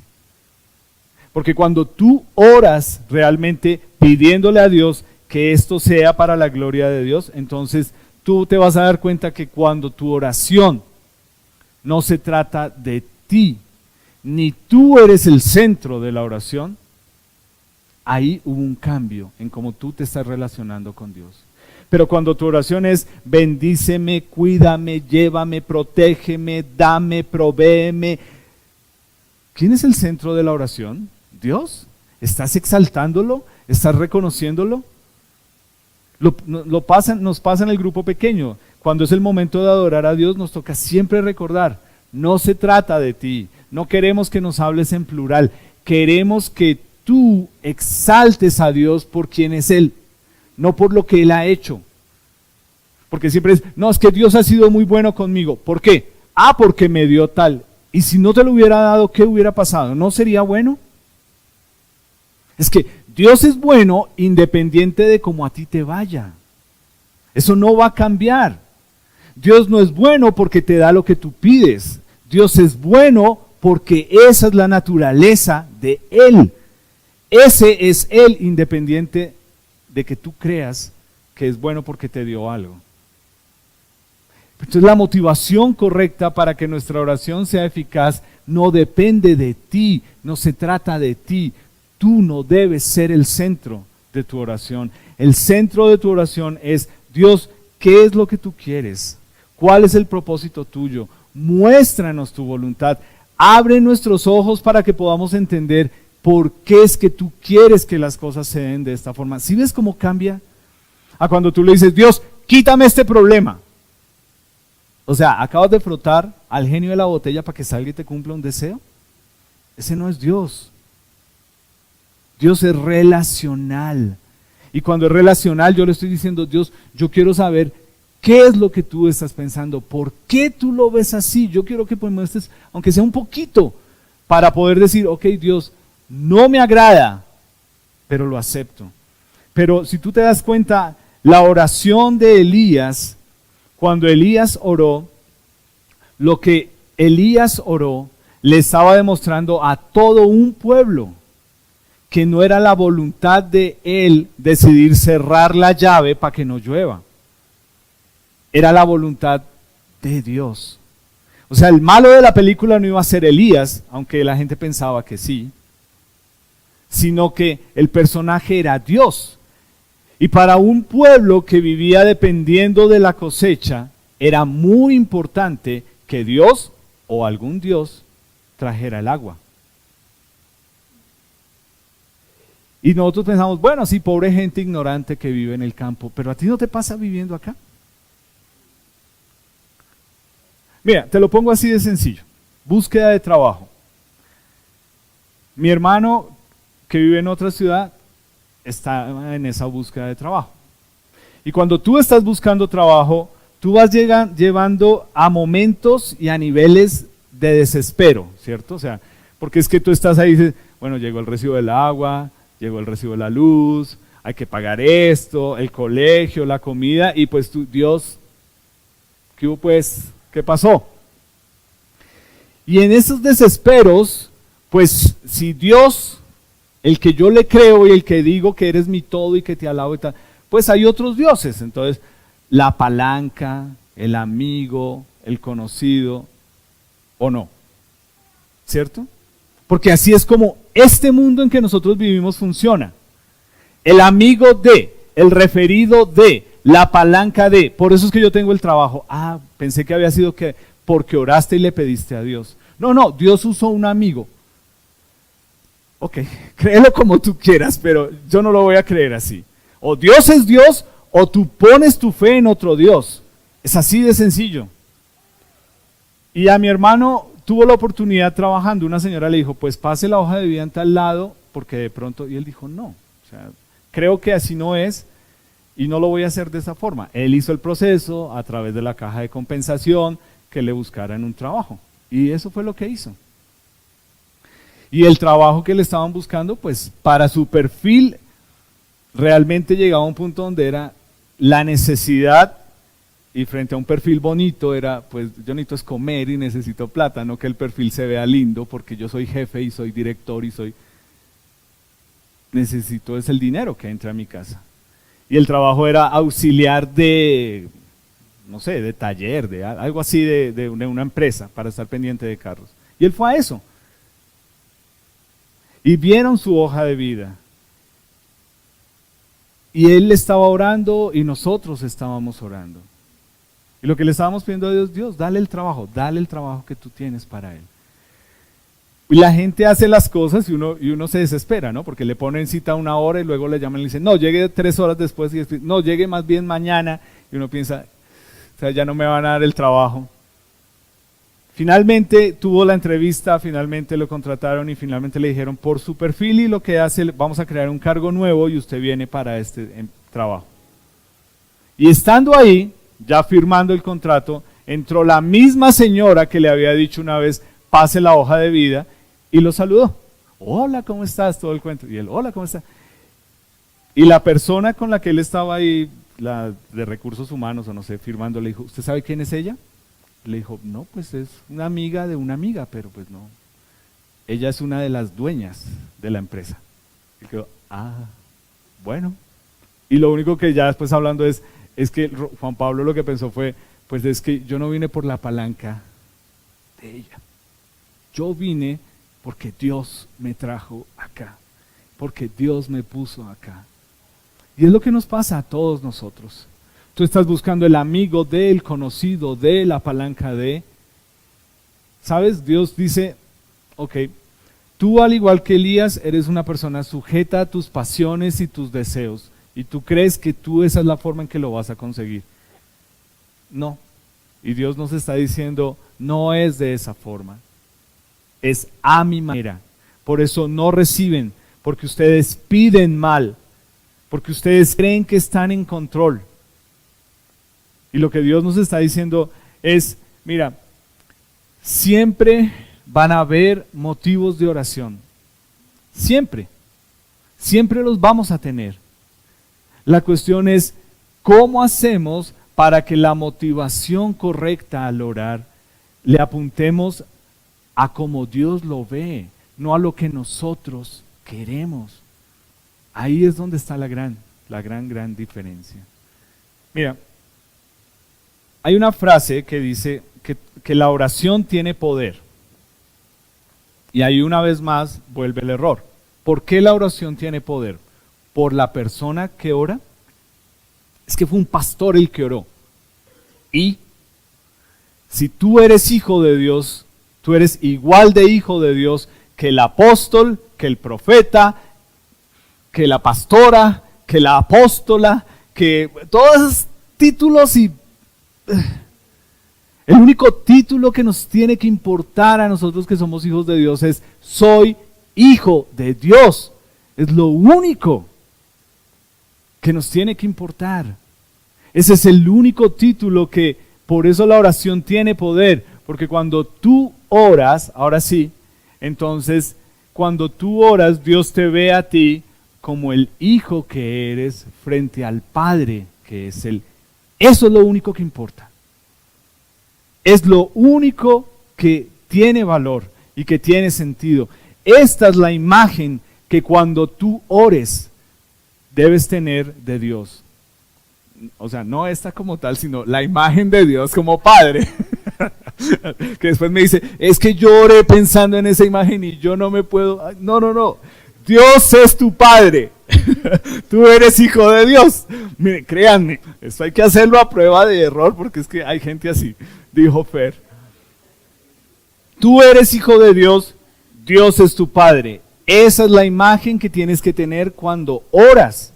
Porque cuando tú oras realmente pidiéndole a Dios que esto sea para la gloria de Dios, entonces tú te vas a dar cuenta que cuando tu oración no se trata de ti, ni tú eres el centro de la oración, ahí hubo un cambio en cómo tú te estás relacionando con Dios. Pero cuando tu oración es bendíceme, cuídame, llévame, protégeme, dame, provéeme, ¿quién es el centro de la oración? ¿Dios? ¿Estás exaltándolo? ¿Estás reconociéndolo? Nos pasa en el grupo pequeño. Cuando es el momento de adorar a Dios, nos toca siempre recordar, no se trata de ti, no queremos que nos hables en plural, queremos que tú exaltes a Dios por quien es Él, no por lo que Él ha hecho. Porque siempre es, no, es que Dios ha sido muy bueno conmigo. ¿Por qué? Ah, porque me dio tal. Y si no te lo hubiera dado, ¿qué hubiera pasado? ¿No sería bueno? Es que Dios es bueno independiente de cómo a ti te vaya. Eso no va a cambiar. Dios no es bueno porque te da lo que tú pides. Dios es bueno porque esa es la naturaleza de Él. Ese es Él independiente de que tú creas que es bueno porque te dio algo. Entonces la motivación correcta para que nuestra oración sea eficaz no depende de ti, no se trata de ti. Tú no debes ser el centro de tu oración. El centro de tu oración es: Dios, ¿qué es lo que tú quieres? ¿Cuál es el propósito tuyo? Muéstranos tu voluntad. Abre nuestros ojos para que podamos entender por qué es que tú quieres que las cosas se den de esta forma. ¿Sí ves cómo cambia? A cuando tú le dices: Dios, quítame este problema. O sea, acabas de frotar al genio de la botella para que salga y te cumpla un deseo. Ese no es Dios. Dios es relacional. Y cuando es relacional, yo le estoy diciendo: Dios, yo quiero saber qué es lo que tú estás pensando, por qué tú lo ves así. Yo quiero que me muestres, aunque sea un poquito, para poder decir: ok, Dios, no me agrada, pero lo acepto. Pero si tú te das cuenta, la oración de Elías, cuando Elías oró, lo que Elías oró le estaba demostrando a todo un pueblo que no era la voluntad de él decidir cerrar la llave para que no llueva. Era la voluntad de Dios. O sea, el malo de la película no iba a ser Elías, aunque la gente pensaba que sí, sino que el personaje era Dios. Y para un pueblo que vivía dependiendo de la cosecha, era muy importante que Dios o algún Dios trajera el agua. Y nosotros pensamos: bueno, sí, pobre gente ignorante que vive en el campo, pero ¿a ti no te pasa viviendo acá? Mira, te lo pongo así de sencillo. Búsqueda de trabajo. Mi hermano, que vive en otra ciudad, está en esa búsqueda de trabajo. Y cuando tú estás buscando trabajo, tú vas llevando a momentos y a niveles de desespero, ¿cierto? O sea, porque es que tú estás ahí y dices: bueno, llegó el recibo del agua, llegó el recibo de la luz, hay que pagar esto, el colegio, la comida, y pues tú: Dios, ¿qué hubo pues? ¿Qué pasó? Y en esos desesperos, pues si Dios, el que yo le creo y el que digo que eres mi todo y que te alabo y tal, pues hay otros dioses. Entonces, la palanca, el amigo, el conocido, ¿o no? ¿Cierto? Porque así es como este mundo en que nosotros vivimos funciona. El amigo de, el referido de, la palanca de. Por eso es que yo tengo el trabajo. Ah, pensé que había sido que porque oraste y le pediste a Dios. No, Dios usó un amigo. Ok, créelo como tú quieras, pero yo no lo voy a creer así. O Dios es Dios, o tú pones tu fe en otro Dios. Es así de sencillo. Y a mi hermano tuvo la oportunidad trabajando, una señora le dijo: pues pase la hoja de vida en tal lado, porque de pronto, y él dijo: no, o sea, creo que así no es, y no lo voy a hacer de esa forma. Él hizo el proceso a través de la caja de compensación, que le buscaran un trabajo, y eso fue lo que hizo. Y el trabajo que le estaban buscando, pues para su perfil, realmente llegaba a un punto donde era la necesidad, y frente a un perfil bonito era: pues yo necesito es comer y necesito plata, no que el perfil se vea lindo porque yo soy jefe y soy director y necesito es el dinero que entre a mi casa. Y el trabajo era auxiliar de, no sé, de taller, de algo así de una empresa para estar pendiente de carros. Y él fue a eso. Y vieron su hoja de vida. Y él estaba orando y nosotros estábamos orando. Y lo que le estábamos pidiendo a Dios: Dios, dale el trabajo que tú tienes para él. Y la gente hace las cosas y uno se desespera, ¿no? Porque le ponen cita 1 hora y luego le llaman y le dicen: no, llegue 3 horas después, y después, no, llegue más bien mañana. Y uno piensa: o sea, ya no me van a dar el trabajo. Finalmente tuvo la entrevista, finalmente lo contrataron y finalmente le dijeron: por su perfil y lo que hace, vamos a crear un cargo nuevo y usted viene para este trabajo. Y estando ahí, ya firmando el contrato, entró la misma señora que le había dicho una vez: pase la hoja de vida, y lo saludó. Hola, ¿cómo estás? Todo el cuento. Y él: hola, ¿cómo estás? Y la persona con la que él estaba ahí, la de recursos humanos o no sé, firmando, le dijo: ¿usted sabe quién es ella? Le dijo: no, pues es una amiga de una amiga, pero pues no. Ella es una de las dueñas de la empresa. Y quedó: ah, bueno. Y lo único que ya después hablando es que Juan Pablo lo que pensó fue: pues es que yo no vine por la palanca de ella. Yo vine porque Dios me trajo acá, porque Dios me puso acá. Y es lo que nos pasa a todos nosotros. Tú estás buscando el amigo de, el conocido de, la palanca de. ¿Sabes? Dios dice, ok, tú al igual que Elías eres una persona sujeta a tus pasiones y tus deseos. Y tú crees que tú esa es la forma en que lo vas a conseguir. No. Y Dios nos está diciendo, no es de esa forma. Es a mi manera. Por eso no reciben, porque ustedes piden mal, porque ustedes creen que están en control. Y lo que Dios nos está diciendo es, mira, siempre van a haber motivos de oración. Siempre. Siempre los vamos a tener. La cuestión es, ¿cómo hacemos para que la motivación correcta al orar le apuntemos a como Dios lo ve, no a lo que nosotros queremos? Ahí es donde está la gran diferencia. Mira, hay una frase que dice que la oración tiene poder. Y ahí una vez más vuelve el error. ¿Por qué la oración tiene poder? ¿Por la persona que ora? Es que fue un pastor el que oró. Y si tú eres hijo de Dios, tú eres igual de hijo de Dios que el apóstol, que el profeta, que la pastora, que la apóstola, que todos esos títulos y... El único título que nos tiene que importar a nosotros que somos hijos de Dios es soy hijo de Dios. Es lo único que nos tiene que importar. Ese es el único título que, por eso la oración tiene poder, porque cuando tú oras, ahora sí, entonces cuando tú oras, Dios te ve a ti como el hijo que eres frente al Padre que es Él. Eso es lo único que importa. Es lo único que tiene valor y que tiene sentido. Esta es la imagen que cuando tú ores debes tener de Dios. O sea, no esta como tal, sino la imagen de Dios como Padre. Que después me dice, es que yo oré pensando en esa imagen y yo no me puedo... No. Dios es tu Padre. Tú eres hijo de Dios. Miren, créanme, esto hay que hacerlo a prueba de error porque es que hay gente así, dijo Fer. Tú eres hijo de Dios, Dios es tu Padre. Esa es la imagen que tienes que tener cuando oras.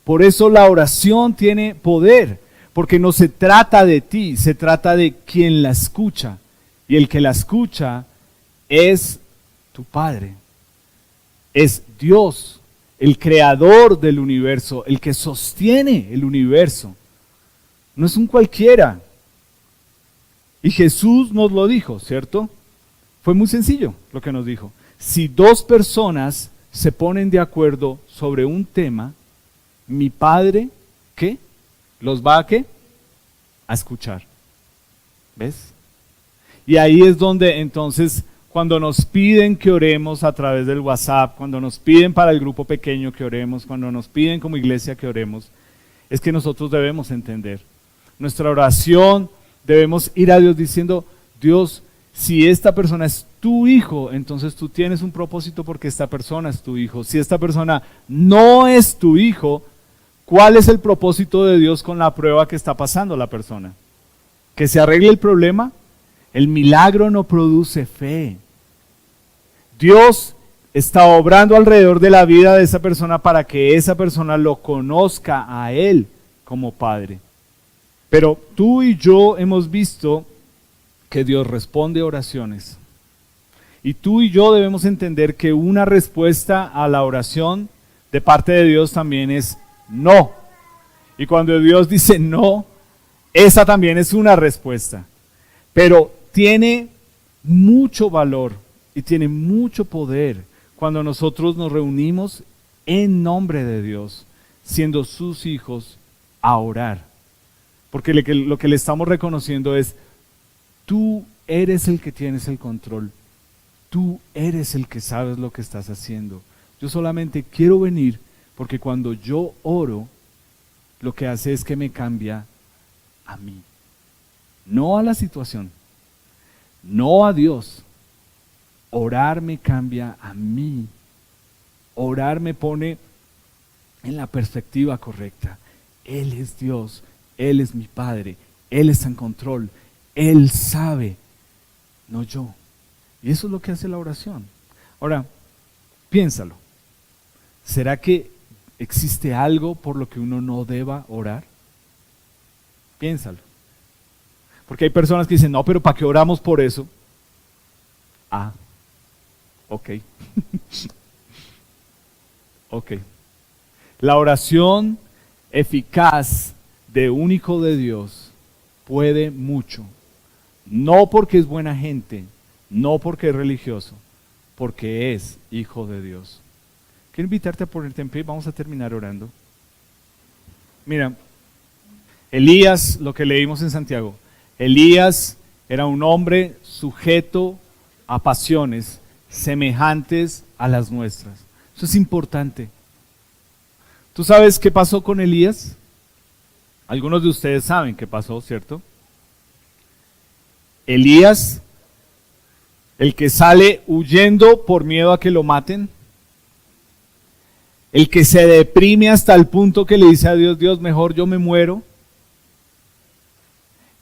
Por eso la oración tiene poder, porque no se trata de ti, se trata de quien la escucha. Y el que la escucha es tu Padre. Es Dios, el creador del universo, el que sostiene el universo. No es un cualquiera. Y Jesús nos lo dijo, ¿cierto? Fue muy sencillo lo que nos dijo. Si dos personas se ponen de acuerdo sobre un tema, mi Padre, ¿qué? ¿Los va a qué? A escuchar. ¿Ves? Y ahí es donde entonces, cuando nos piden que oremos a través del WhatsApp, cuando nos piden para el grupo pequeño que oremos, cuando nos piden como iglesia que oremos, es que nosotros debemos entender. Nuestra oración, debemos ir a Dios diciendo, Dios, si esta persona es tu hijo, entonces tú tienes un propósito porque esta persona es tu hijo. Si esta persona no es tu hijo, ¿cuál es el propósito de Dios con la prueba que está pasando la persona? ¿Que se arregle el problema? El milagro no produce fe. Dios está obrando alrededor de la vida de esa persona para que esa persona lo conozca a Él como Padre. Pero tú y yo hemos visto que Dios responde oraciones. Y tú y yo debemos entender que una respuesta a la oración de parte de Dios también es no. Y cuando Dios dice no, esa también es una respuesta. Pero tiene mucho valor y tiene mucho poder cuando nosotros nos reunimos en nombre de Dios, siendo sus hijos, a orar. Porque lo que le estamos reconociendo es, tú eres el que tienes el control. Tú eres el que sabes lo que estás haciendo. Yo solamente quiero venir porque cuando yo oro, lo que hace es que me cambia a mí. No a la situación, no a Dios. Orar me cambia a mí. Orar me pone en la perspectiva correcta. Él es Dios, Él es mi Padre, Él está en control, Él sabe, no yo. Y eso es lo que hace la oración. Ahora, piénsalo. ¿Será que existe algo por lo que uno no deba orar? Piénsalo. Porque hay personas que dicen, no, pero ¿para qué oramos por eso? Ah, ok. Ok. La oración eficaz de un hijo de Dios puede mucho. No porque es buena gente, no porque es religioso, porque es hijo de Dios. Quiero invitarte a ponerte en pie, vamos a terminar orando. Mira, Elías, lo que leímos en Santiago, Elías era un hombre sujeto a pasiones semejantes a las nuestras. Eso es importante. ¿Tú sabes qué pasó con Elías? Algunos de ustedes saben qué pasó, ¿cierto? Elías, el que sale huyendo por miedo a que lo maten, el que se deprime hasta el punto que le dice a Dios, Dios, mejor yo me muero,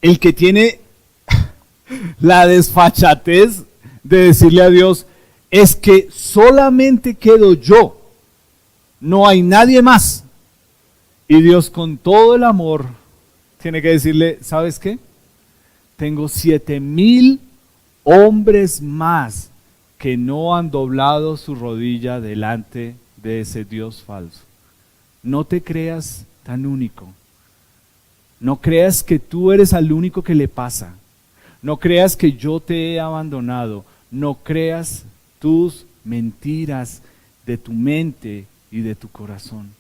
el que tiene la desfachatez de decirle a Dios, es que solamente quedo yo, no hay nadie más. Y Dios con todo el amor tiene que decirle, ¿sabes qué? Tengo 7,000 hombres más que no han doblado su rodilla delante de ese Dios falso. No te creas tan único. No creas que tú eres al único que le pasa. No creas que yo te he abandonado. No creas tus mentiras de tu mente y de tu corazón.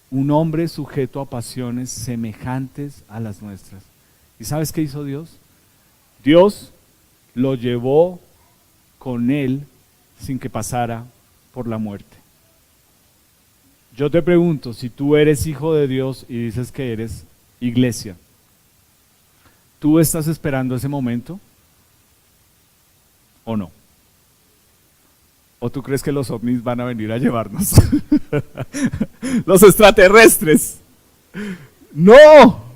Un hombre sujeto a pasiones semejantes a las nuestras. ¿Y sabes qué hizo Dios? Dios lo llevó con él sin que pasara por la muerte. Yo te pregunto, si tú eres hijo de Dios y dices que eres iglesia, ¿tú estás esperando ese momento o no? ¿O tú crees que los ovnis van a venir a llevarnos? Los extraterrestres. No.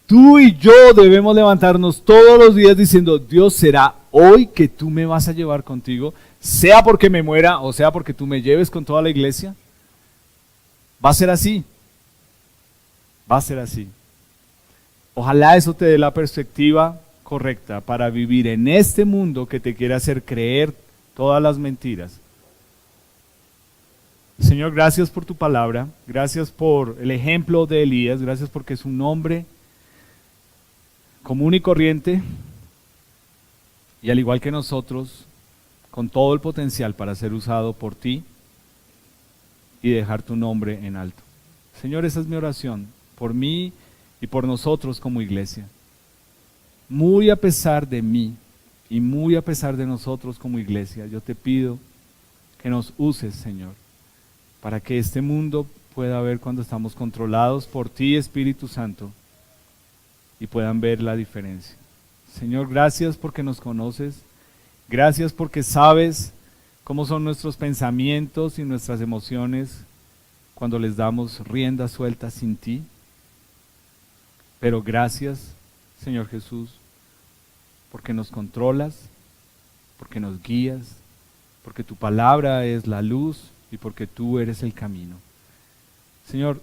Tú y yo debemos levantarnos todos los días diciendo, Dios, ¿será hoy que tú me vas a llevar contigo? Sea porque me muera o sea porque tú me lleves con toda la iglesia. Va a ser así. Va a ser así. Ojalá eso te dé la perspectiva correcta para vivir en este mundo que te quiere hacer creer todas las mentiras. Señor, gracias por tu palabra, gracias por el ejemplo de Elías, gracias porque es un hombre común y corriente y al igual que nosotros, con todo el potencial para ser usado por ti y dejar tu nombre en alto. Señor, esa es mi oración, por mí y por nosotros como iglesia. Muy a pesar de mí y muy a pesar de nosotros como iglesia, yo te pido que nos uses, Señor, para que este mundo pueda ver cuando estamos controlados por ti, Espíritu Santo, y puedan ver la diferencia. Señor, gracias porque nos conoces, gracias porque sabes cómo son nuestros pensamientos y nuestras emociones cuando les damos rienda suelta sin ti. Pero gracias, Señor Jesús, porque nos controlas, porque nos guías, porque tu palabra es la luz y porque tú eres el camino. Señor,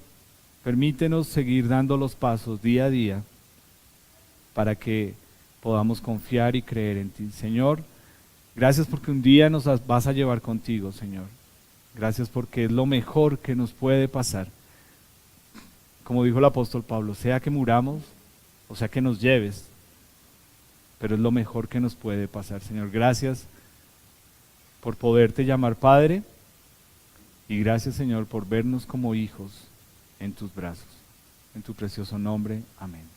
permítenos seguir dando los pasos día a día para que podamos confiar y creer en ti. Señor, gracias porque un día nos vas a llevar contigo, Señor. Gracias porque es lo mejor que nos puede pasar. Como dijo el apóstol Pablo, sea que muramos o sea que nos lleves, pero es lo mejor que nos puede pasar. Señor, gracias por poderte llamar Padre y gracias, Señor, por vernos como hijos en tus brazos. En tu precioso nombre, amén.